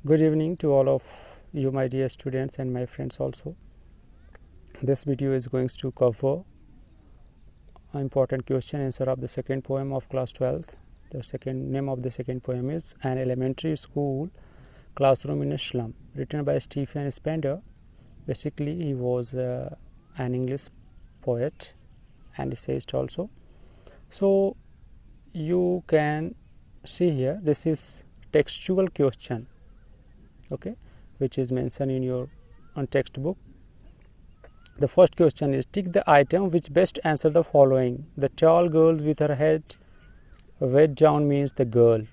Good evening to all of you, my dear students, and my friends also. This video is going to cover an important question answer of the second poem of class 12th. The second name of the second poem is An Elementary School Classroom in a Slum, written by Stephen Spender. Basically, he was an English poet and essayist also. So you can see here, this is textual question, okay, which is mentioned in your textbook. The first question is, tick the item which best answer the following. The tall girl with her head weighed down means the girl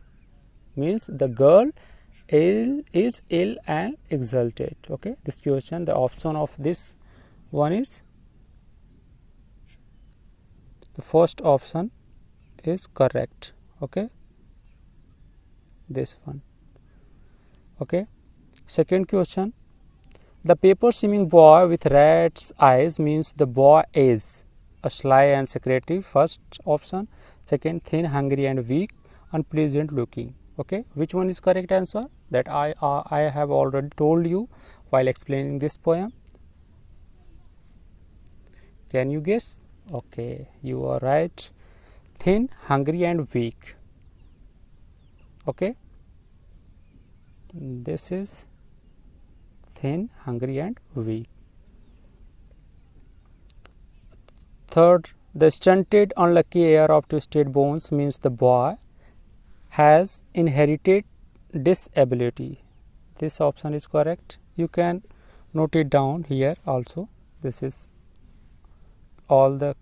is ill and exalted. Okay, this question, the option of this one is, the first option is correct. Okay, this one. Okay, second question, the paper swimming boy with rat's eyes means the boy is a sly and secretive. First option. Second, thin, hungry and weak, unpleasant looking. Okay, which one is correct answer? That I have already told you while explaining this poem. Can you guess? Okay, you are right. Thin, hungry and weak. Okay, this is thin, hungry and weak. Third, the stunted, unlucky heir of twisted bones means the boy has inherited disability. This option is correct. You can note it down here also. This is all the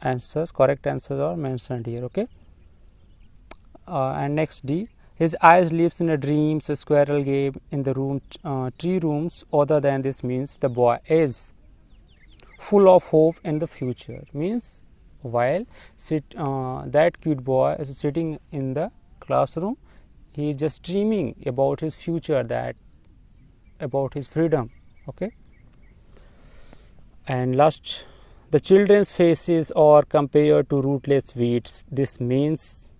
answers, correct answers are mentioned here. Okay, and next, D, his eyes lives in a dream, so squirrel game in the room, tree rooms. Other than this means the boy is full of hope in the future. Means while that cute boy is sitting in the classroom, he is just dreaming about his future, that about his freedom. Okay, and last, the children's faces are compared to rootless weeds. This means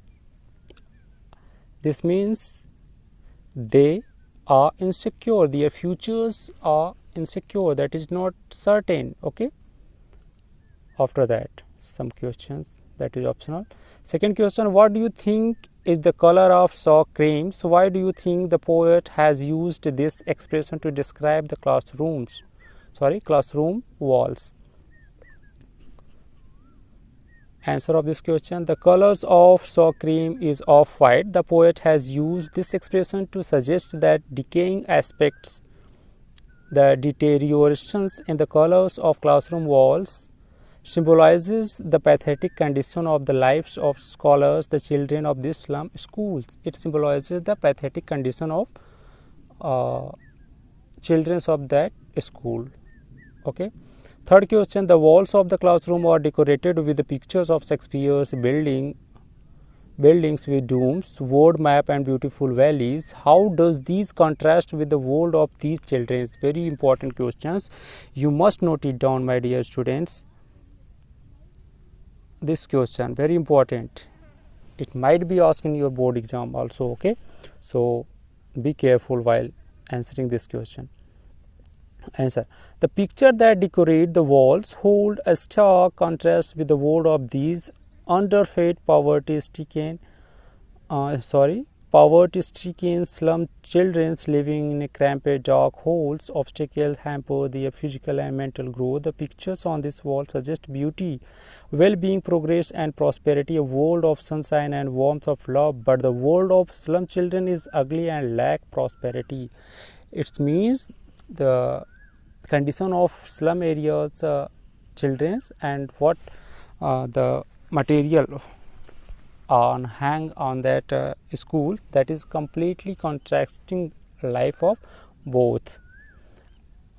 they are insecure, their futures are insecure, that is not certain. Okay, after that some questions that is optional. Second question, what do you think is the color of sour cream? So why do you think the poet has used this expression to describe the classroom walls? Answer of this question, the colors of sour cream is off-white. The poet has used this expression to suggest that decaying aspects, the deteriorations in the colors of classroom walls, symbolizes the pathetic condition of the lives of scholars, the children of these slum schools. It symbolizes the pathetic condition of children of that school. Okay. Third question, the walls of the classroom are decorated with the pictures of Shakespeare's buildings with domes, word map and beautiful valleys. How does these contrast with the world of these children? Very important questions. You must note it down, my dear students. This question, very important. It might be asked in your board exam also. Okay, so be careful while answering this question. Answer, the picture that decorate the walls hold a stark contrast with the world of these underfed, poverty-stricken slum children living in cramped dark holes. Obstacles hamper their physical and mental growth. The pictures on this wall suggest beauty, well-being, progress and prosperity, a world of sunshine and warmth of love. But the world of slum children is ugly and lack prosperity. It means the condition of slum areas children and what the material hang on that school, that is completely contrasting life of both.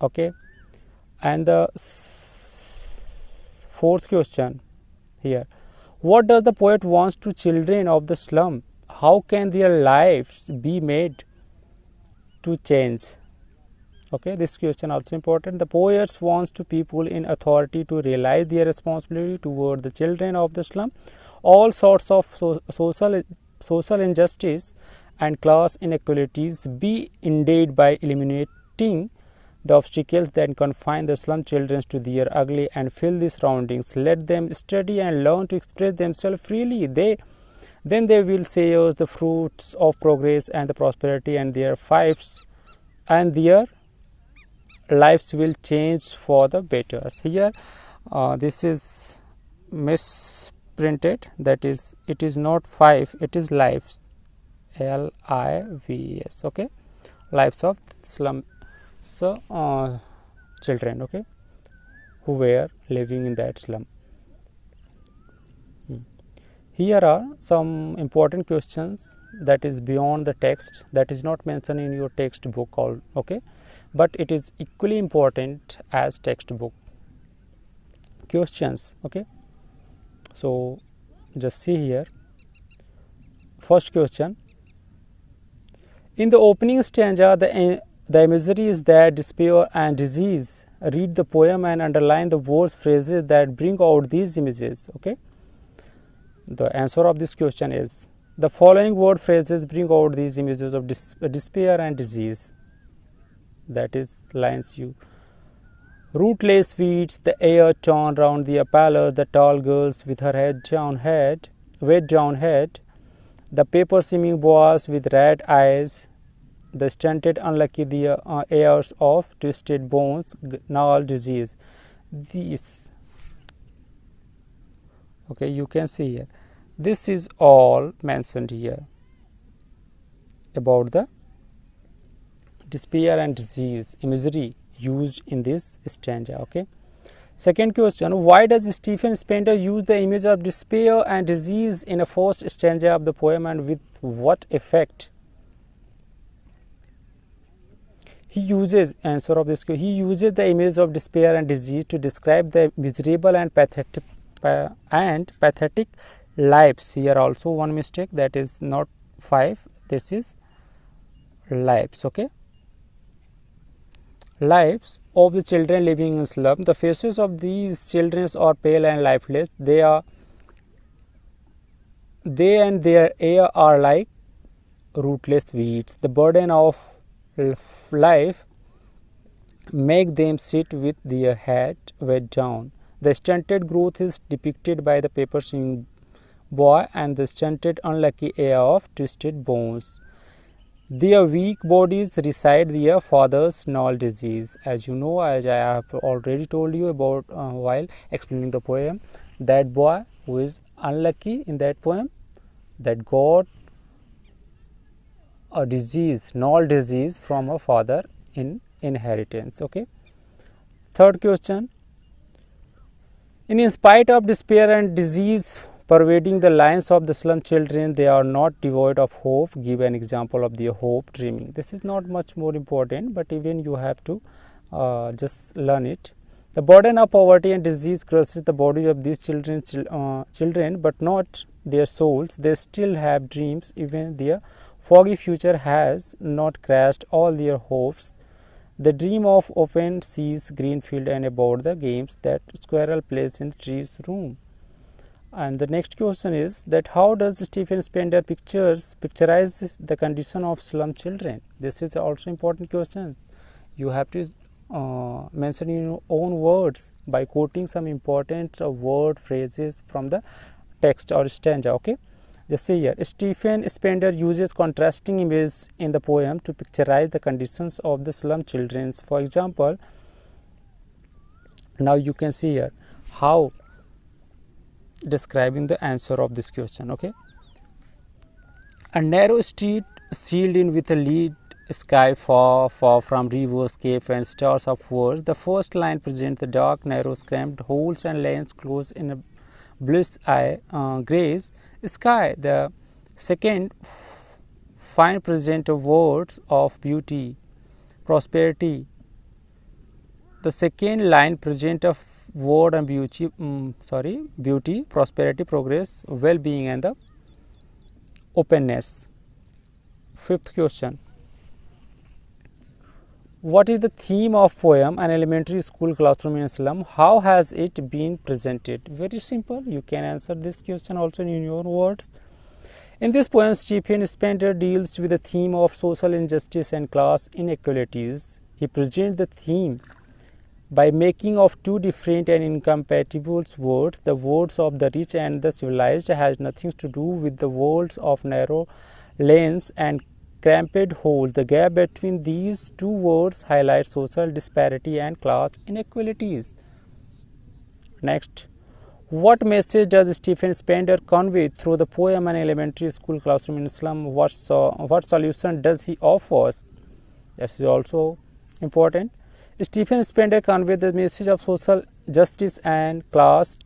Okay, and the fourth question here, what does the poet wants to children of the slum? How can their lives be made to change? Okay, this question also important. The poets wants to people in authority to realize their responsibility toward the children of the slum. All sorts of social injustice and class inequalities be ended by eliminating the obstacles that confine the slum children to their ugly and filthy surroundings. Let them study and learn to express themselves freely. Then they will share the fruits of progress and the prosperity, and their lives will change for the better. Here, this is misprinted. That is, it is not 5, it is lives. LIVS. Okay, lives of slum children. Okay, who were living in that slum. Here are some important questions that is beyond the text, that is not mentioned in your textbook. Okay, but it is equally important as textbook questions. Okay, so just see here. First question: in the opening stanza, the imagery is that despair and disease. Read the poem and underline the words, phrases that bring out these images. Okay, the answer of this question is the following word phrases bring out these images of despair and disease. That is lines you. Rootless weeds, the air torn round the palace, the tall girls with her weighed down head, the paper seeming boys with red eyes, the stunted unlucky, the heirs of twisted bones, gnarled disease. These, okay, you can see here. This is all mentioned here about the despair and disease imagery used in this stanza. Okay. Second question: why does Stephen Spender use the image of despair and disease in a first stanza of the poem, and with what effect? He uses the image of despair and disease to describe the miserable and pathetic lives. Here also one mistake, that is not 5, this is lives. Okay, lives of the children living in slum. The faces of these children are pale and lifeless. They and their air are like rootless weeds. The burden of life make them sit with their head weighed down. The stunted growth is depicted by the paper seeming boy and the stunted unlucky heir of twisted bones. Their weak bodies reside their father's gnarled disease. As you know, as I have already told you about while explaining the poem, that boy who is unlucky in that poem, that got a disease, gnarled disease from a father in inheritance. Okay. Third question: in spite of despair and disease pervading the lives of the slum children, they are not devoid of hope. Give an example of their hope dreaming. This is not much more important, but even you have to just learn it. The burden of poverty and disease crushes the body of these children, but not their souls. They still have dreams. Even their foggy future has not crashed all their hopes. The dream of open seas, green field, and about the games that squirrel plays in the tree's room. And the next question is that how does Stephen Spender picturize the condition of slum children? This is also important question. You have to mention in your own words by quoting some important word phrases from the text or stanza. Okay, just see here. Stephen Spender uses contrasting images in the poem to picturize the conditions of the slum children. For example, now you can see here how describing the answer of this question. Okay, a narrow street sealed in with a lead sky far from rivers, caves, and stars upwards. The first line presents the dark, narrow, cramped holes and lanes closed in a bliss grace sky. The second fine present words of beauty, prosperity. The second line present a word and beauty, prosperity, progress, well-being, and the openness. Fifth question: what is the theme of poem An Elementary School Classroom in Slum? How has it been presented? Very simple. You can answer this question also in your words. In this poem, Stephen Spender deals with the theme of social injustice and class inequalities. He presents the theme by making of two different and incompatible worlds. The worlds of the rich and the civilized has nothing to do with the worlds of narrow lanes and cramped holes. The gap between these two worlds highlights social disparity and class inequalities. Next, what message does Stephen Spender convey through the poem An Elementary School Classroom in Slum? What solution does he offer? This is also important. Stephen Spender conveys the message of social justice and class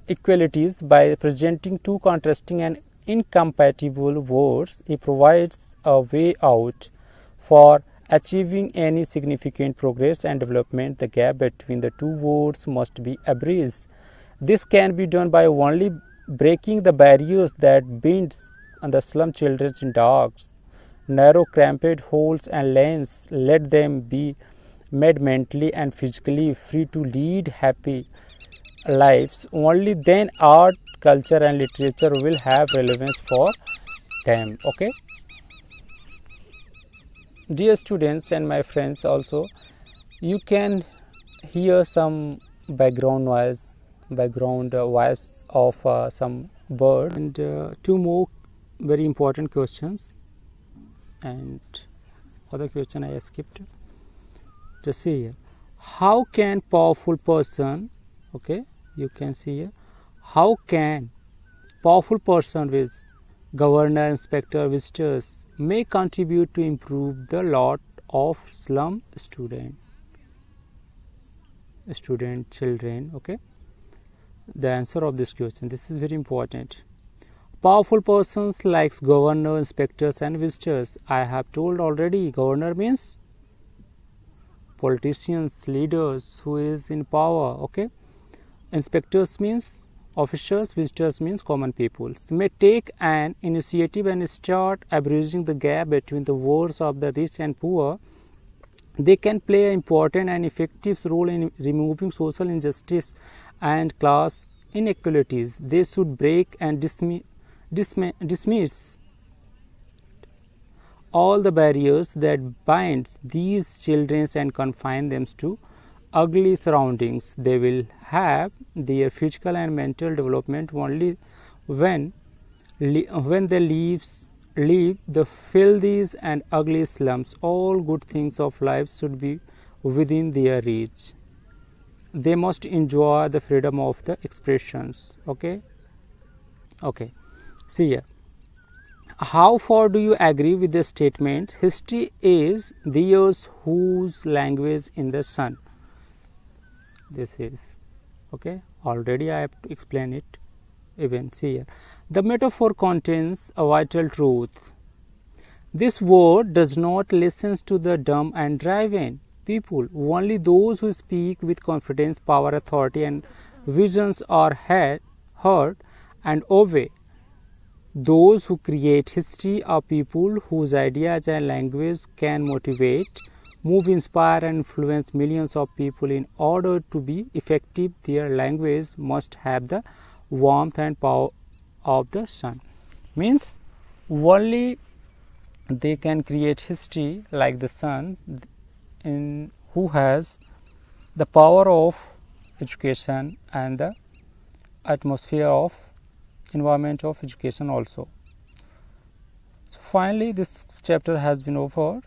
equalities by presenting two contrasting and incompatible worlds. He provides a way out for achieving any significant progress and development. The gap between the two worlds must be abridged. This can be done by only breaking the barriers that bind the slum children in dark, narrow, cramped holes and lanes. Let them be made mentally and physically free to lead happy lives. Only then art, culture and literature will have relevance for them. Okay, dear students and my friends, also you can hear some background noise, voice of some bird, and two more very important questions, and other question I skipped. Just see here, how can powerful person, okay, you can see here, how can powerful person with governor, inspector, visitors may contribute to improve the lot of slum children. Okay, the answer of this question, this is very important. Powerful persons like governor, inspectors and visitors. I have told already, governor means politicians, leaders who is in power. Okay, inspectors means officers, visitors means common people. May take an initiative and start bridging the gap between the worlds of the rich and poor. They can play an important and effective role in removing social injustice and class inequalities. They should break and dismiss all the barriers that bind these children and confine them to ugly surroundings. They will have their physical and mental development only when they leave the filthy and ugly slums. All good things of life should be within their reach. They must enjoy the freedom of the expressions. Okay, see here, how far do you agree with the statement, history is theirs whose language in the sun? This is okay, already I have to explain it. Even see here, the metaphor contains a vital truth. This word does not listen to the dumb and driven people. Only those who speak with confidence, power, authority and visions are heard and obey. Those who create history are people whose ideas and language can motivate, move, inspire and influence millions of people. In order to be effective, their language must have the warmth and power of the sun. Means only they can create history like the sun, in who has the power of education and the atmosphere of environment of education also. So finally this chapter has been over.